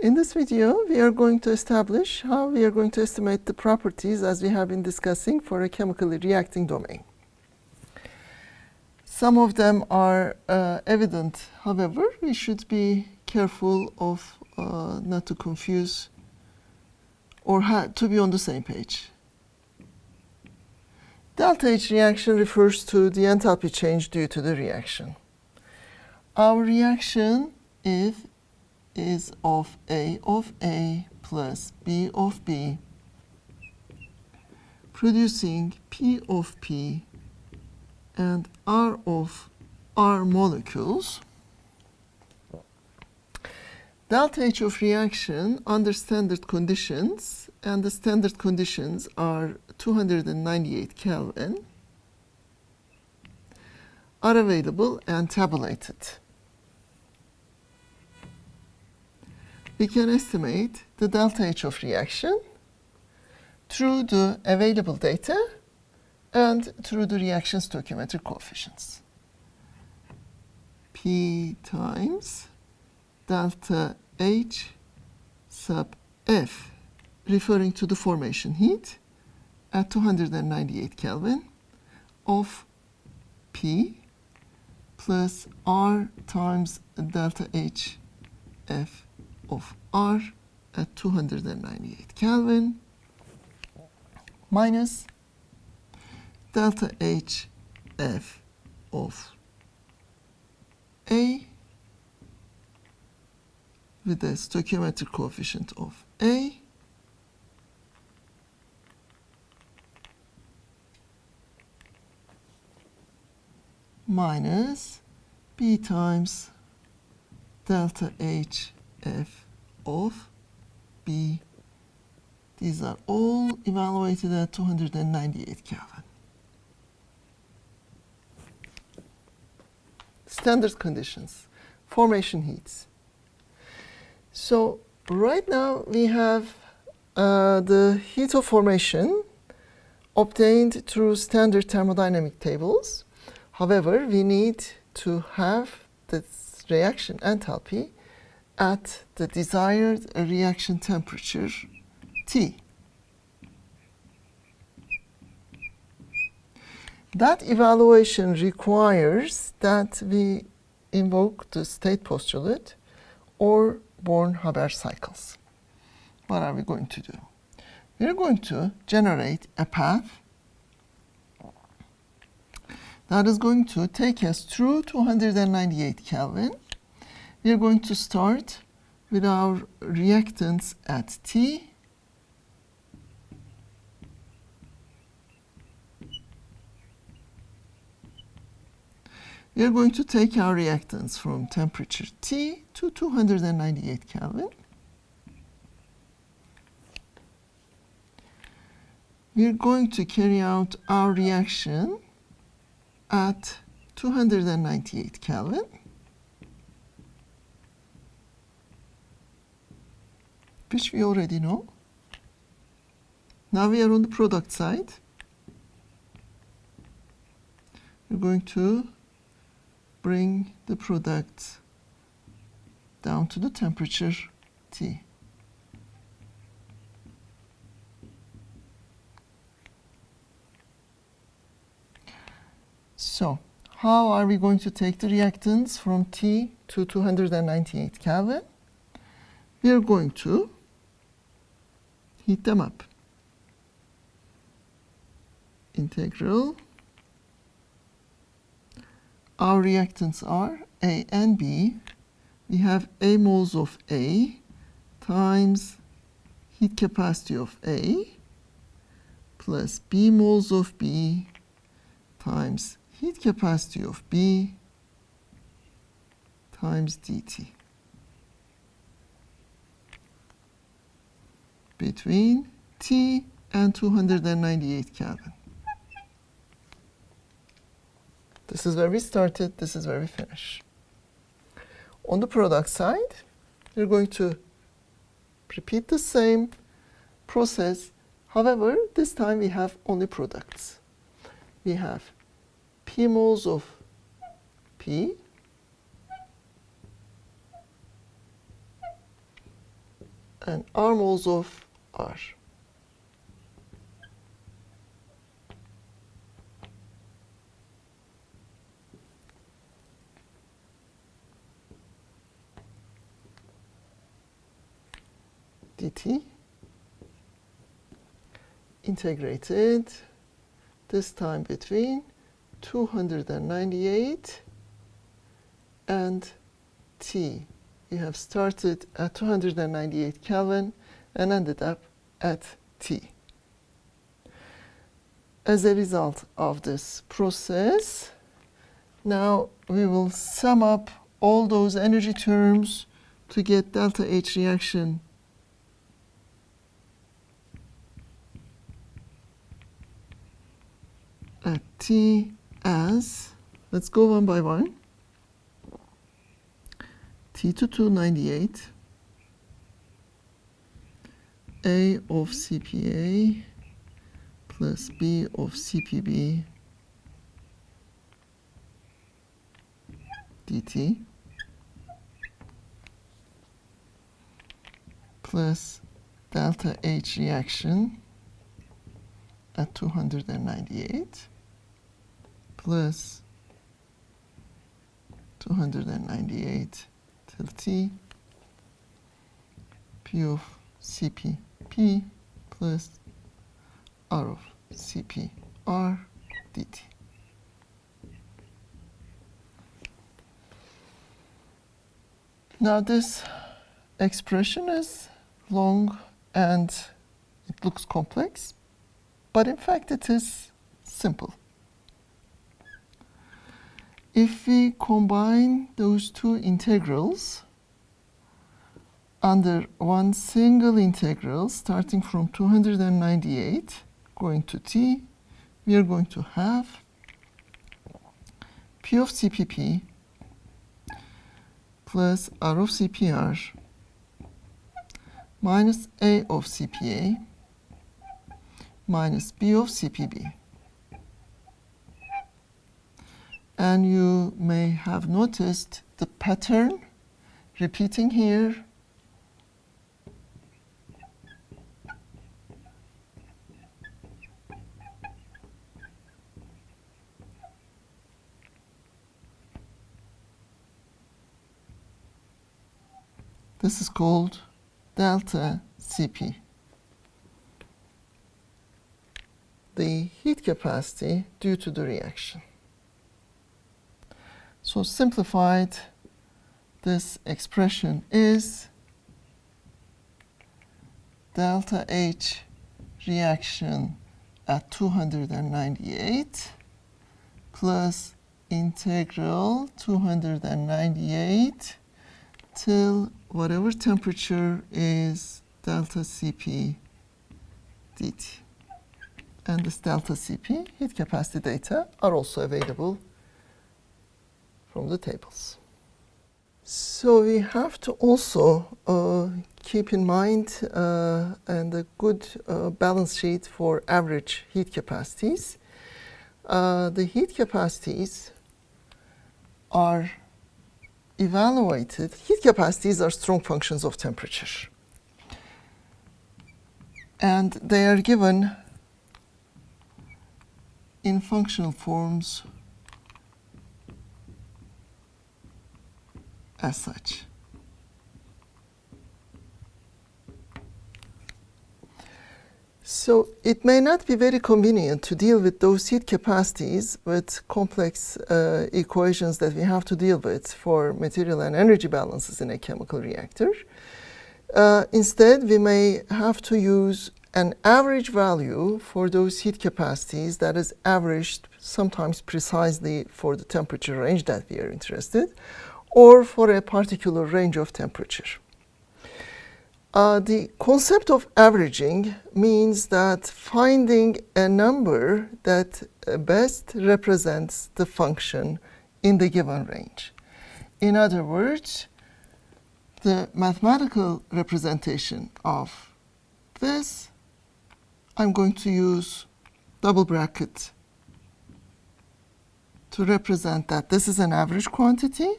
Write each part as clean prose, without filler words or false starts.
In this video, we are going to establish how we are going to estimate the properties as we have been discussing for a chemically reacting domain. Some of them are evident, however, we should be careful of not to confuse or to be on the same page. Delta H reaction refers to the enthalpy change due to the reaction. Our reaction is of A plus B of B, producing P of P and R of R molecules. Delta H of reaction under standard conditions, and the standard conditions are 298 Kelvin, are available and tabulated. We can estimate the delta H of reaction through the available data and through the reaction stoichiometric coefficients. P times delta H sub F, referring to the formation heat at 298 Kelvin of P plus R times delta H F of R at 298 Kelvin minus delta H F of A with the stoichiometric coefficient of A minus B times delta H F of B. These are all evaluated at 298 Kelvin. Standard conditions, formation heats. So right now we have the heat of formation obtained through standard thermodynamic tables. However, we need to have this reaction enthalpy at the desired reaction temperature T. That evaluation requires that we invoke the state postulate or Born-Haber cycles. What are we going to do? We are going to generate a path that is going to take us through 298 Kelvin. We are going to start with our reactants at T. We are going to take our reactants from temperature T to 298 Kelvin. We are going to carry out our reaction at 298 Kelvin. Which we already know. Now we are on the product side. We're going to bring the product down to the temperature T. So, how are we going to take the reactants from T to 298 Kelvin? We are going to heat them up. Integral. Our reactants are A and B. We have A moles of A times heat capacity of A plus B moles of B times heat capacity of B times dt between T and 298 Kelvin. This is where we started, this is where we finish. On the product side, we're going to repeat the same process. However, this time we have only products. We have P moles of P and R moles of R. dt integrated, this time between 298 and T. We have started at 298 Kelvin and ended up at T. As a result of this process, now we will sum up all those energy terms to get delta H reaction at T as, let's go one by one, T to 298, A of CPA plus B of CPB dt plus delta H reaction at 298 plus 298 till T, P of CPP plus R of CPR dt. Now this expression is long and it looks complex, but in fact it is simple. If we combine those two integrals under one single integral starting from 298 going to T, we are going to have P of CPP plus R of CPR minus A of CPA minus B of CPB. And you may have noticed the pattern repeating here. This is called delta Cp, the heat capacity due to the reaction. So simplified, this expression is delta H reaction at 298 plus integral 298 till whatever temperature is delta Cp dt. And this delta Cp heat capacity data are also available from the tables. So we have to also keep in mind and a good balance sheet for average heat capacities. The heat capacities are evaluated. Heat capacities are strong functions of temperature. And they are given in functional forms as such. So it may not be very convenient to deal with those heat capacities with complex equations that we have to deal with for material and energy balances in a chemical reactor. Instead, we may have to use an average value for those heat capacities that is averaged sometimes precisely for the temperature range that we are interested, or for a particular range of temperature. The concept of averaging means that finding a number that best represents the function in the given range. In other words, the mathematical representation of this, I'm going to use double bracket to represent that this is an average quantity.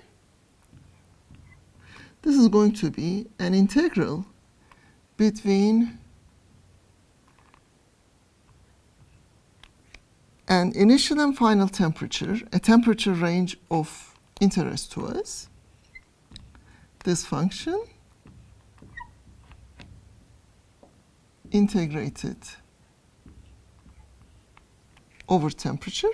This is going to be an integral between an initial and final temperature, a temperature range of interest to us, this function integrated over temperature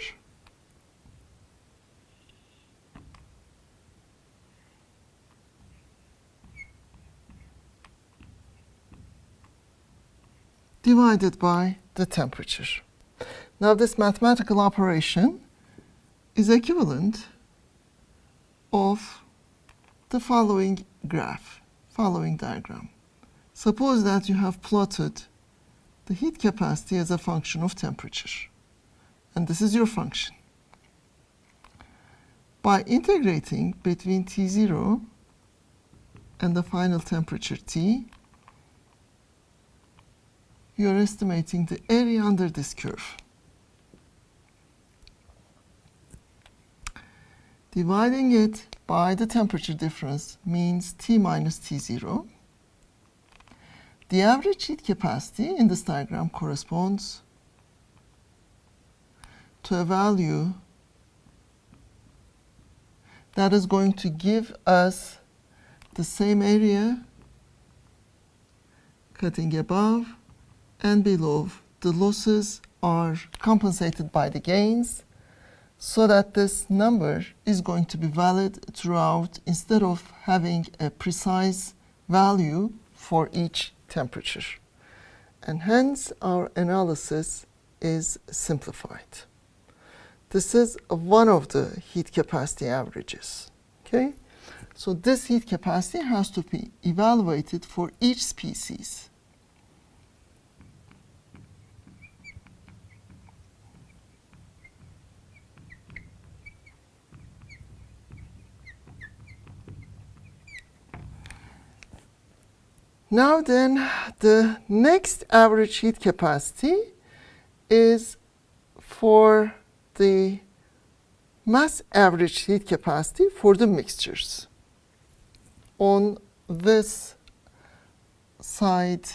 divided by the temperature. Now this mathematical operation is equivalent of the following graph, following diagram. Suppose that you have plotted the heat capacity as a function of temperature, and this is your function. By integrating between T0 and the final temperature T, you are estimating the area under this curve. Dividing it by the temperature difference means T minus T0. The average heat capacity in this diagram corresponds to a value that is going to give us the same area cutting above and below. The losses are compensated by the gains, so that this number is going to be valid throughout instead of having a precise value for each temperature. And hence our analysis is simplified. This is one of the heat capacity averages. Okay? So this heat capacity has to be evaluated for each species. Now then, the next average heat capacity is for the mass average heat capacity for the mixtures. On this side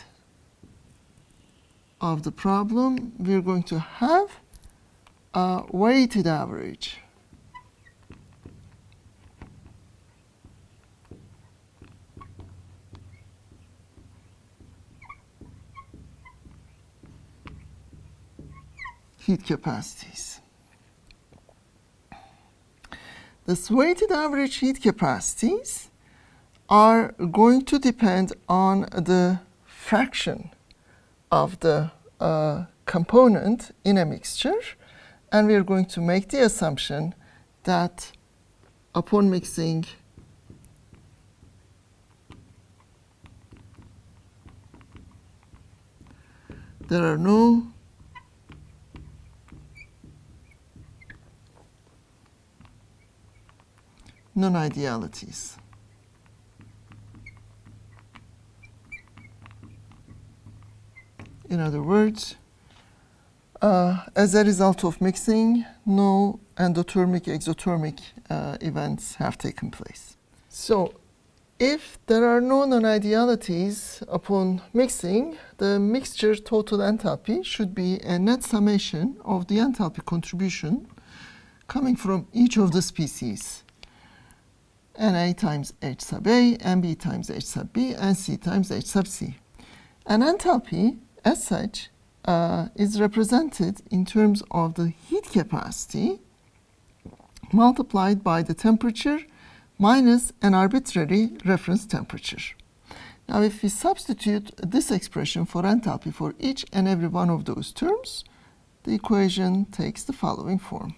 of the problem, we're going to have a weighted average. Heat capacities. This weighted average heat capacities are going to depend on the fraction of the component in a mixture, and we are going to make the assumption that upon mixing there are no non-idealities. In other words, as a result of mixing, no endothermic, exothermic events have taken place. So, if there are no non-idealities upon mixing, the mixture total enthalpy should be a net summation of the enthalpy contribution coming from each of the species. Na times H sub A, Mb times H sub B, and C times H sub C. And enthalpy, as such, is represented in terms of the heat capacity multiplied by the temperature minus an arbitrary reference temperature. Now, if we substitute this expression for enthalpy for each and every one of those terms, the equation takes the following form.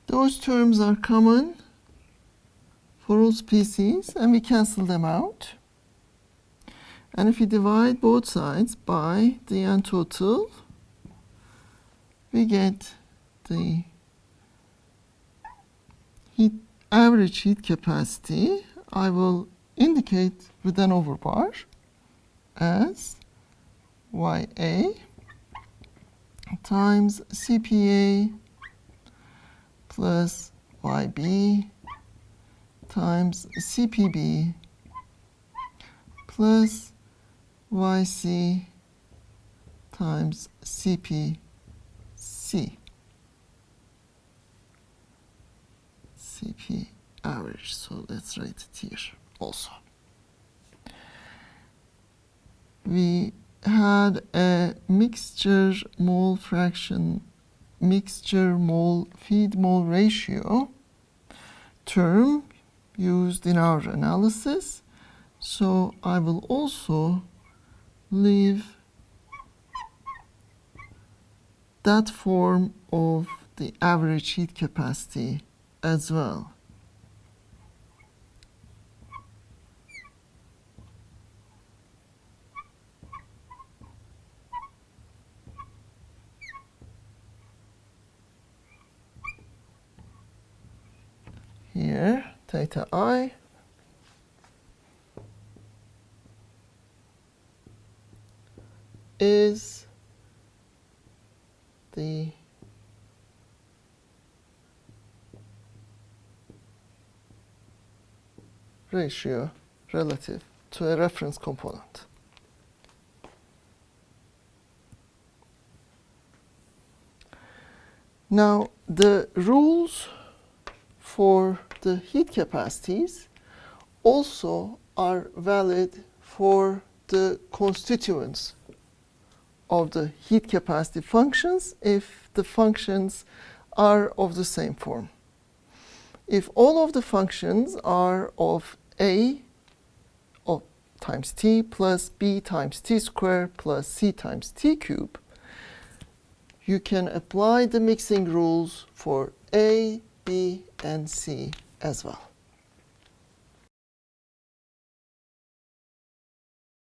Those terms are common small species and we cancel them out. And if we divide both sides by the n total, we get the average heat capacity. I will indicate with an overbar as YA times CPA plus YB times CPB plus YC times CPC. CP average, so let's write it here also. We had a mixture mole fraction, mixture mole feed mole ratio term used in our analysis. So I will also leave that form of the average heat capacity as well. Here, theta I is the ratio relative to a reference component. Now, the rules for the heat capacities also are valid for the constituents of the heat capacity functions if the functions are of the same form. If all of the functions are of A times T plus B times T squared plus C times T cube, you can apply the mixing rules for A, B, and C as well.